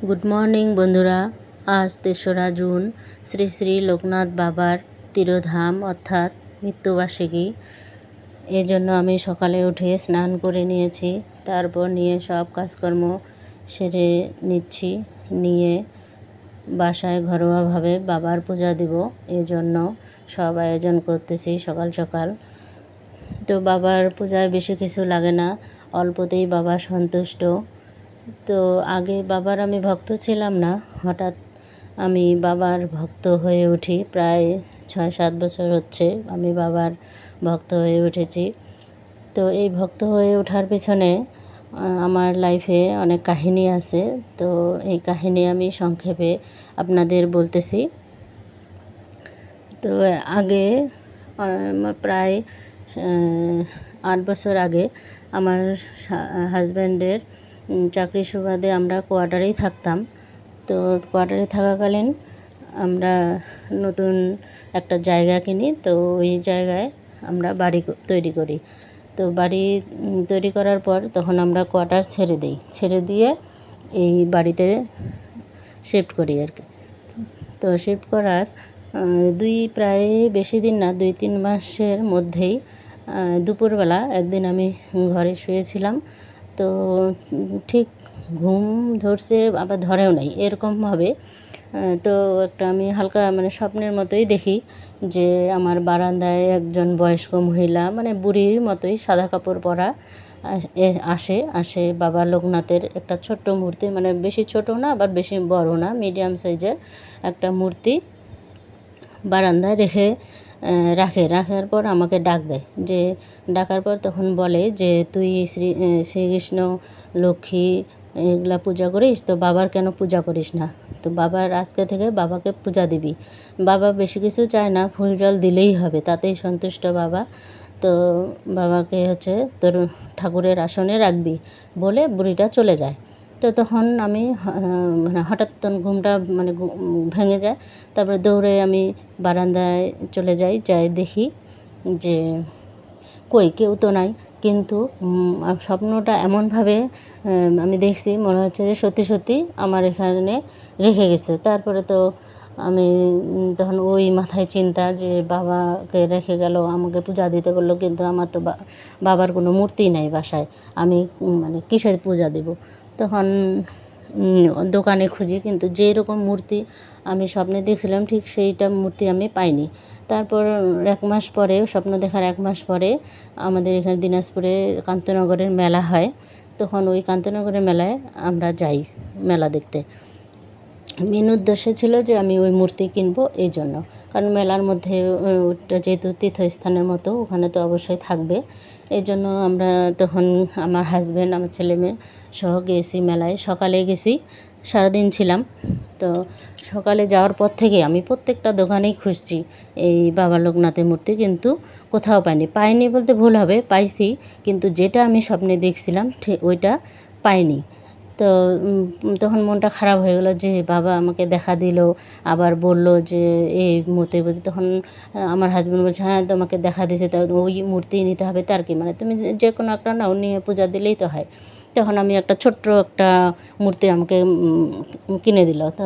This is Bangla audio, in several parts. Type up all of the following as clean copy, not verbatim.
গুড মর্নিং বন্ধুরা। আজ ৩রা জুন শ্রী শ্রী লোকনাথ বাবার তিরোধাম অর্থাৎ মৃত্যুবার্ষিকী। এই জন্য আমি সকালে উঠে স্নান করে নিয়েছি, তারপর নিয়ে সব কাজকর্ম সেরে নিচ্ছি। নিয়ে বাসায় ঘরোয়াভাবে বাবার পূজা দিব, এই জন্য সব আয়োজন করতেছি সকাল সকাল। তো বাবার পূজায় বেশি কিছু লাগে না, অল্পতেই বাবা সন্তুষ্ট। তো আগে বাবার আমি ভক্ত ছিলাম না, হঠাৎ আমি বাবার ভক্ত হয়ে উঠি। প্রায় ৬-৭ বছর হচ্ছে আমি বাবার ভক্ত হয়ে উঠেছি। তো এই ভক্ত হয়ে ওঠার পেছনে আমার লাইফে অনেক কাহিনী আছে। তো এই কাহিনী আমি সংক্ষেপে আপনাদের বলতেছি। তো আগে প্রায় ৮ বছর আগে আমার হাজব্যান্ডের চাকরির সুবাদে আমরা কোয়ার্টারেই থাকতাম। তো কোয়ার্টারে থাকাকালীন আমরা নতুন একটা জায়গা কিনি। তো ওই জায়গায় আমরা বাড়ি তৈরি করি। তো বাড়ি তৈরি করার পর তখন আমরা কোয়ার্টার ছেড়ে দিয়ে এই বাড়িতে শিফট করি আর কি। তো শিফট করার প্রায় বেশি দিন না, 2-3 মাসের মধ্যেই দুপুরবেলা একদিন আমি ঘরে শুয়েছিলাম। তো ঠিক ঘুম ধরছে আবার ধরেও নাই, এরকমভাবে। তো একটা আমি হালকা স্বপ্নের মতোই দেখি যে আমার বারান্দায় একজন বয়স্ক মহিলা, বুড়ির মতোই সাদা কাপড় পরা আসে বাবা লোকনাথের একটা ছোট্ট মূর্তি, বেশি ছোট না আবার বেশি বড় না, মিডিয়াম সাইজের একটা মূর্তি বারান্দায় রাখার পর আমাকে ডাক দেয়। ডাকার পর তখন বলে যে তুই শ্রীকৃষ্ণ, লক্ষ্মী এগুলা পূজা করিস, তো বাবার কেন পূজা করিস না? তো বাবার আজকে থেকে বাবাকে পূজা দিবি। বাবা বেশি কিছু চায় না, ফুল জল দিলেই হবে, তাতেই সন্তুষ্ট বাবা। তো বাবাকে তোর ঠাকুরের আসনে রাখবি বলে বুড়িটা চলে যায়। তো তখন আমি হঠাৎ ঘুমটা ভেঙে যায়। তারপরে দৌড়ে আমি বারান্দায় চলে যাই দেখি যে কই কেউ তো নাই। কিন্তু স্বপ্নটা এমনভাবে আমি দেখছি, মনে হচ্ছে যে সত্যি সত্যি আমার এখানে রেখে গেছে। তারপরে তো আমি তখন ওই মাথায় চিন্তা যে বাবাকে রেখে গেল, আমাকে পূজা দিতে বললো, কিন্তু আমার তো বাবার কোনো মূর্তি নাই বাসায়, আমি কিসের পূজা দেব? তখন দোকানে খুঁজি, কিন্তু যেই রকম মূর্তি আমি স্বপ্নে দেখছিলাম ঠিক সেইটা মূর্তি আমি পাইনি। তারপর 1 মাস পরে, স্বপ্ন দেখার 1 মাস পরে আমাদের এখানে দিনাজপুরে কান্তনগরের মেলা হয়। তখন ওই কান্তনগরের মেলায় আমরা যাই মেলা দেখতে। মেন উদ্দেশ্য ছিল যে আমি ওই মূর্তি কিনবো, এই জন্য। কারণ মেলার মধ্যে ওটা যেহেতু তীর্থস্থানের মতো, ওখানে তো অবশ্যই থাকবে। এই জন্য আমরা তখন আমার হাজব্যান্ড, আমার ছেলে মেয়ে সহ গেছি মেলায়। সকালে গেছি, সারাদিন ছিলাম। তো সকালে যাওয়ার পর থেকে আমি প্রত্যেকটা দোকানেই খুঁজছি এই বাবা লোকনাথের মূর্তি, কিন্তু কোথাও পাইনি বলতে ভুল হবে, পাইছি, কিন্তু যেটা আমি স্বপ্নে দেখছিলাম ঠিক ওইটা পাইনি। তো তখন মনটা খারাপ হয়ে গেলো যে বাবা আমাকে দেখা দিল, আবার বলল যে এই মূর্তি বুঝি। তখন আমার হাজব্যান্ড বলছে, হ্যাঁ তোমাকে দেখা দিয়েছে, তো ওই মূর্তি নিতে হবে, তার কি, তুমি যে কোনো একটা নাও, নিয়ে পূজা দিলেই তো হয়। তখন আমি ছোট্ট একটা মূর্তি আমাকে কিনে দিল। তো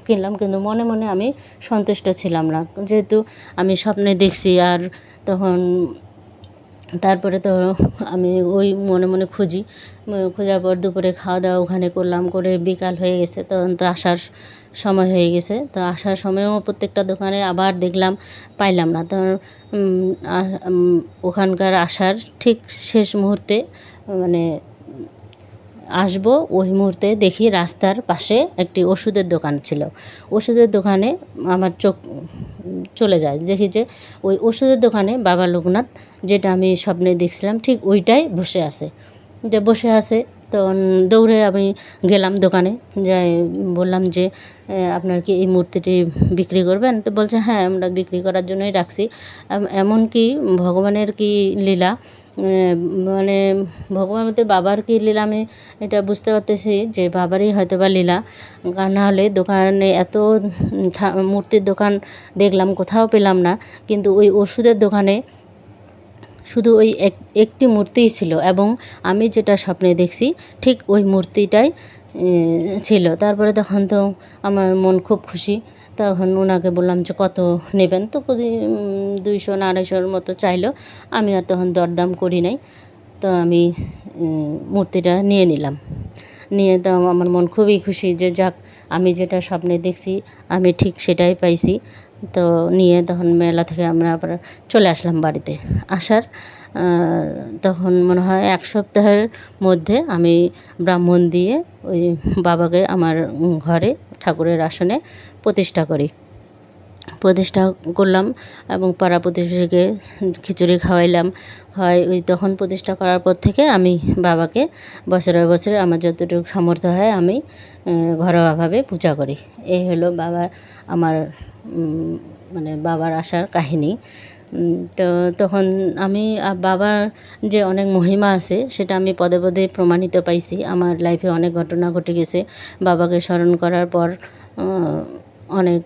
কিনলাম, কিন্তু মনে মনে আমি সন্তুষ্ট ছিলাম না, যেহেতু আমি স্বপ্নে দেখছি। আর তখন তারপরে তো আমি ওই মনে মনে খোঁজার পর দুপুরে খাওয়া দাওয়া ওখানে করলাম, করে বিকাল হয়ে গেছে, তখন তো আসার সময় হয়ে গেছে। তো আসার সময়ও প্রত্যেকটা দোকানে আবার দেখলাম, পাইলাম না। তো ওখানকার আসার ঠিক শেষ মুহূর্তে আসবো, ওই মুহূর্তে দেখি রাস্তার পাশে একটি ওষুধের দোকান ছিল। ওষুধের দোকানে আমার চোখ চলে যায়, দেখি যে ওই ওষুধের দোকানে বাবা লোকনাথ, যেটা আমি স্বপ্নে দেখছিলাম ঠিক ওইটাই বসে আছে। তো দৌড়ে আমি গেলাম দোকানে, যাই বললাম যে আপনার কি এই মূর্তিটি বিক্রি করবেন? তো বলছে হ্যাঁ, আমরা বিক্রি করার জন্যই রাখছি। এমন কি ভগবানের কি লীলা, ভগবান বলতে বাবার কি লীলা, আমি এটা বুঝতে পারতেছি যে বাবারই হয়তো বা লীলা। না হলে দোকানে এত মূর্তির দোকান দেখলাম, কোথাও পেলাম না, কিন্তু ওই ওষুধের দোকানে শুধু ওই একটি মূর্তিই ছিল, এবং আমি যেটা স্বপ্নে দেখছি ঠিক ওই মূর্তিটাই ছিল। তারপরে তখন তো আমার মন খুব খুশি। তখন ওনাকে বললাম যে কত নেবেন, তো 200 না 250-র মতো চাইলো। আমি আর তখন দরদাম করি নাই। তো আমি মূর্তিটা নিয়ে নিলাম। নিয়ে তো আমার মন খুবই খুশি যে যাক, আমি যেটা স্বপ্নে দেখছি আমি ঠিক সেটাই পাইছি। তো নিয়ে তখন মেলা থেকে আমরা আবার চলে আসলাম বাড়িতে। আসার তখন মনে হয় 1 সপ্তাহের মধ্যে আমি ব্রাহ্মণ দিয়ে ওই বাবাকে আমার ঘরে ঠাকুরের আসনে প্রতিষ্ঠা করি। প্রতিষ্ঠা করলাম এবং পাড়া প্রতিবেশীকে খিচুড়ি খাওয়াইলাম। ওই তখন প্রতিষ্ঠা করার পর থেকে আমি বাবাকে বছরে বছরে আমার যতটুকু সামর্থ্য হয় আমি ঘরোয়াভাবে পূজা করি। এই হলো আমার মানে বাবার আসার কাহিনী। তো তখন আমি বাবার যে অনেক মহিমা আছে সেটা আমি পদে পদে প্রমাণিত পাইছি। আমার লাইফে অনেক ঘটনা ঘটে গেছে। বাবাকে স্মরণ করার পর অনেক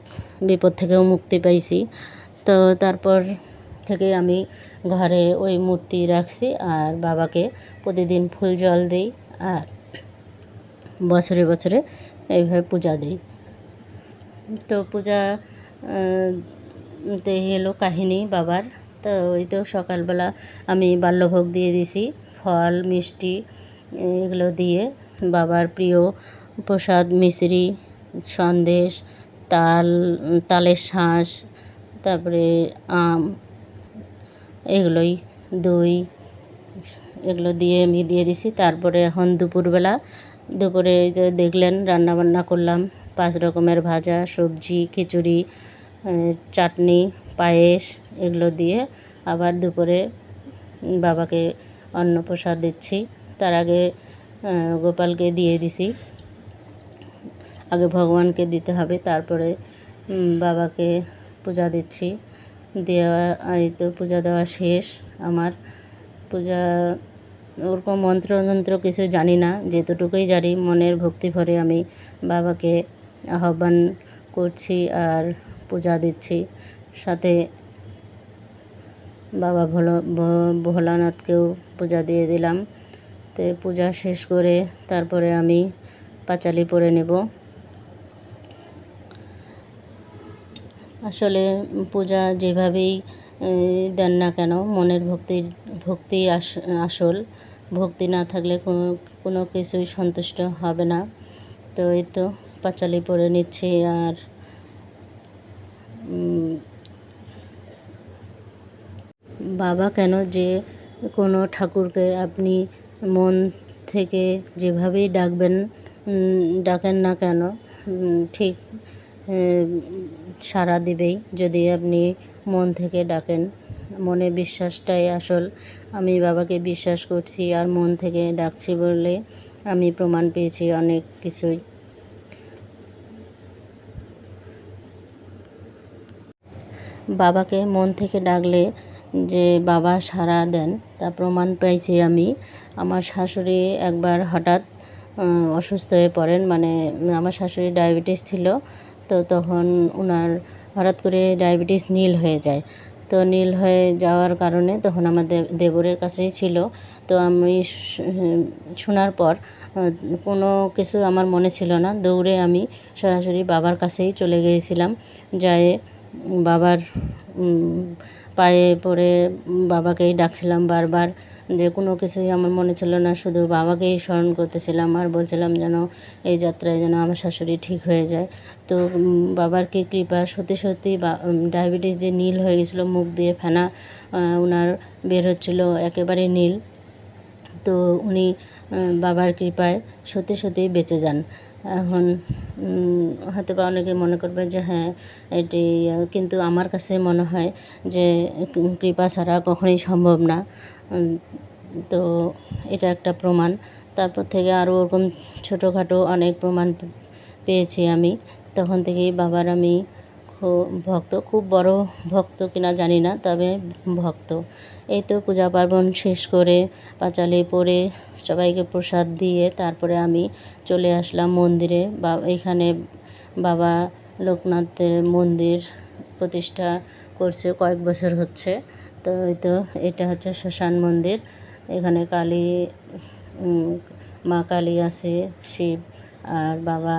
বিপদ থেকেও মুক্তি পাইছি। তো তারপর থেকে আমি ঘরে ওই মূর্তি রাখছি আর বাবাকে প্রতিদিন ফুল জল দিই আর বছরে বছরে এইভাবে পূজা দিই। তো পূজা তো এই হলো কাহিনী বাবার। তো ওই তো সকালবেলা আমি বাল্যভোগ দিয়ে দিছি, ফল মিষ্টি এগুলো দিয়ে। বাবার প্রিয় প্রসাদ মিছরি, সন্দেশ, তালের শাঁস, তারপরে আম, এগুলোই দই, এগুলো দিয়ে আমি দিয়ে দিছি। তারপরে এখন দুপুরে যে দেখলেন রান্নাবান্না করলাম 5 রকমের ভাজা, সবজি, খিচুড়ি, চাটনি, পায়েস এগুলো দিয়ে আবার দুপুরে বাবাকে অন্নপ্রসাদ দিচ্ছি। তার আগে গোপালকে দিয়ে দিছি। আগে ভগবানকে দিতে হবে, তারপরে বাবাকে পূজা দিচ্ছি। এই তো পূজা দেওয়া শেষ আমার। পূজা ওরকম মন্ত্রতন্ত্র কিছু জানি না, যেতটুকুই জানি মনের ভক্তি ভরে আমি বাবাকে আহ্বান করছি আর পূজা দিচ্ছি। সাথে বাবা ভোলানাথকেও পূজা দিয়ে দিলাম। তো পূজা শেষ করে তারপরে আমি পাঁচালি পরে নেব। আসলে পূজা যেভাবেই দেন না কেন মনের ভক্তি আসল। ভক্তি না থাকলে কোনো কিছুই সন্তুষ্ট হবে না। তো এই তো পাঁচালি পরে নিচ্ছি। আর বাবা কেন, যে কোনো ঠাকুরকে আপনি মন থেকে যেভাবেই ডাকেন না কেন ঠিক সাড়া দিবেই, যদি আপনি মন থেকে ডাকেন। মনে বিশ্বাসটাই আসল। আমি বাবাকে বিশ্বাস করছি আর মন থেকে ডাকছি বলে আমি প্রমাণ পেয়েছি অনেক কিছুই। বাবাকে মন থেকে ডাকলে যে বাবা সাড়া দেন তা প্রমাণ পাইছি আমি। আমার শাশুড়ি একবার হঠাৎ অসুস্থ হয়ে পড়েন, মানে আমার শাশুড়ির ডায়াবেটিস ছিল। তো তখন ওনার হঠাৎ করে ডায়াবেটিস নীল হয়ে যায়। তো নীল হয়ে যাওয়ার কারণে তখন আমার দেবরের কাছেই ছিল। তো আমি শোনার পর কোনো কিছু আমার মনে ছিল না, দৌড়ে আমি সরাসরি বাবার কাছেই চলে গিয়েছিলাম। যাই বাবার পায়ে পড়ে বাবাকেই ডাকছিলাম বারবার। যে কোনো কিছুই আমার মনে ছিল না, শুধু বাবাকেই স্মরণ করতেছিলাম আর বলছিলাম যেন এই যাত্রায় যেন আমার শাশুড়ি ঠিক হয়ে যায়। তো বাবার কি কৃপা, সত্যি সত্যি ডায়াবেটিস যে নীল হয়ে গেছিলো, মুখ দিয়ে ফেনা ওনার বের হচ্ছিল একেবারে নীল। তো উনি বাবার কৃপায় সত্যি সত্যিই বেঁচে যান। এখন হয়তো বা অনেকে মনে করবে যে হ্যাঁ এটি, কিন্তু আমার কাছে মনে হয় যে কৃপা ছাড়া কখনোই সম্ভব না। তো এটা একটা প্রমাণ। তারপর থেকে আরও ওরকম ছোটোখাটো অনেক প্রমাণ পেয়েছি আমি। তখন থেকেই বাবার আমি খুব বড় ভক্ত কিনা জানি না, তবে ভক্ত। এই তো পূজা পার্বণ শেষ করে পাঁচালি পরে সবাইকে প্রসাদ দিয়ে তারপরে আমি চলে আসলাম মন্দিরে। এখানে বাবা লোকনাথের মন্দির প্রতিষ্ঠা করছে, কয়েক বছর হচ্ছে। তো এই তো এটা হচ্ছে শ্মশান মন্দির। এখানে কালী, মা কালী আছে, শিব আর বাবা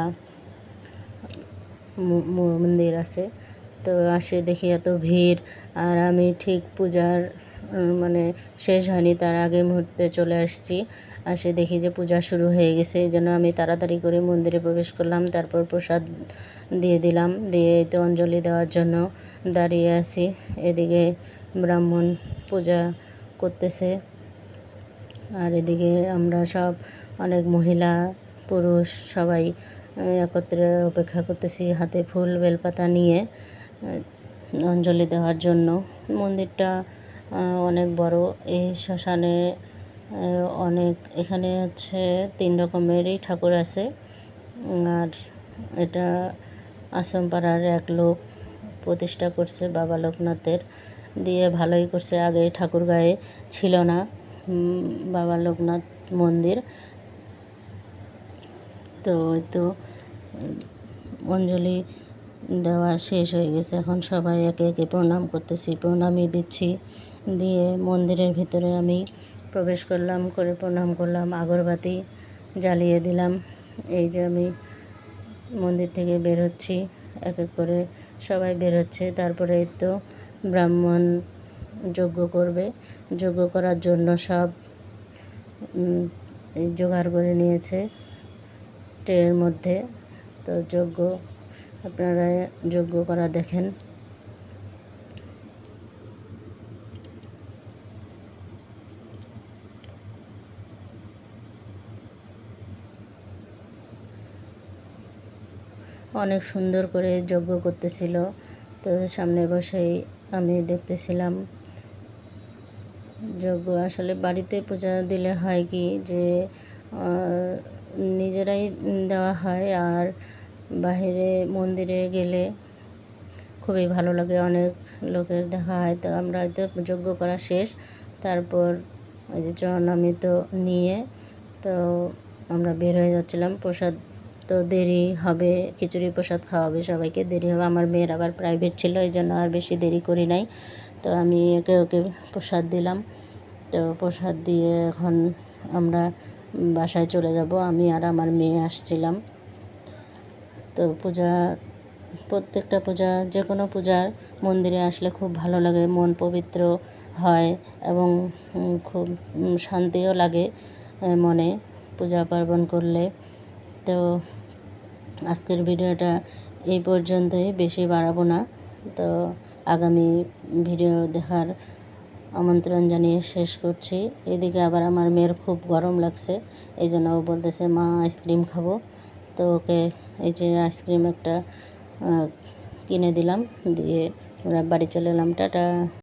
মন্দির আছে। তো আসে দেখি এত ভিড়, আর আমি ঠিক পূজার মানে শেষ হয়নি তার আগে মুহূর্তে চলে আসছি। আসে দেখি যে পূজা শুরু হয়ে গেছে, এই জন্য আমি তাড়াতাড়ি করে মন্দিরে প্রবেশ করলাম। তারপর প্রসাদ দিয়ে দিলাম, দিয়ে তো অঞ্জলি দেওয়ার জন্য দাঁড়িয়ে আছি। এদিকে ব্রাহ্মণ পূজা করতেছে, আর এদিকে আমরা সব অনেক মহিলা পুরুষ সবাই একত্রে অপেক্ষা করতেছি হাতে ফুল বেলপাতা নিয়ে অঞ্জলি দেওয়ার জন্য। মন্দিরটা অনেক বড়। এই শ্মশানে অনেক এখানে হচ্ছে 3 রকমেরই ঠাকুর আছে। আর এটা আশ্রমপাড়ার এক লোক প্রতিষ্ঠা করছে, বাবা লোকনাথের দিয়ে ভালোই করছে। আগে ঠাকুরগাঁয়ে ছিল না বাবা লোকনাথ মন্দির। তো অঞ্জলি দেওয়া শেষ হয়ে গেছে, এখন সবাই একে একে প্রণাম করতেছি, প্রণামই দিচ্ছি। দিয়ে মন্দিরের ভিতরে আমি প্রবেশ করলাম, করে প্রণাম করলাম, আগরবাতি জ্বালিয়ে দিলাম। এই যে আমি মন্দির থেকে বের হচ্ছি, এক এক করে সবাই বের হচ্ছে। তারপরে তো ব্রাহ্মণ যজ্ঞ করবে, যজ্ঞ করার জন্য সব জোগাড় করে নিয়েছে ট্রের মধ্যে। তো যজ্ঞ আপনারা যজ্ঞ করা দেখেন। অনেক সুন্দর করে যজ্ঞ করতেছিল, তো সামনে বসেই আমি দেখতেছিলাম যজ্ঞ। আসলে বাড়িতে পূজা দিলে হয় কি যে নিজেরাই দেওয়া হয়, আর বাইরে মন্দিরে গেলে খুবই ভালো লাগে, অনেক লোকের দেখা হয়। তো আমরা তো যজ্ঞ করা শেষ, তারপর ওই যে চরণামৃত নিয়ে তো আমরা বের হয়ে যাচ্ছিলাম। প্রসাদ তো দেরি হবে, খিচুড়ি প্রসাদ খাওয়াবে সবাইকে, দেরি হবে। আমার মেয়ের আবার প্রাইভেট ছিল, এই জন্য আর বেশি দেরি করি নাই। তো আমি ওকে প্রসাদ দিলাম। তো প্রসাদ দিয়ে এখন আমরা বাসায় চলে যাব। আমি আর আমার মেয়ে আসছিলাম। তো প্রত্যেকটা পূজা, যে কোনো পূজার মন্দিরে আসলে খুব ভালো লাগে, মন পবিত্র হয় এবং খুব শান্তিও লাগে মনে পূজা পার্বণ করলে। তো আজকের ভিডিওটা এই পর্যন্তই, বেশি বাড়াবো না। তো আগামী ভিডিও দেখার আমন্ত্রণ জানিয়ে শেষ করছি। এদিকে আবার আমার মেয়ের খুব গরম লাগছে, এই জন্য ও বলতেছে মা আইসক্রিম খাবো। তো ওকে এই যে আইসক্রিম একটা কিনে দিলাম, দিয়ে ওরা বাড়ি চলে এলাম। টাটা।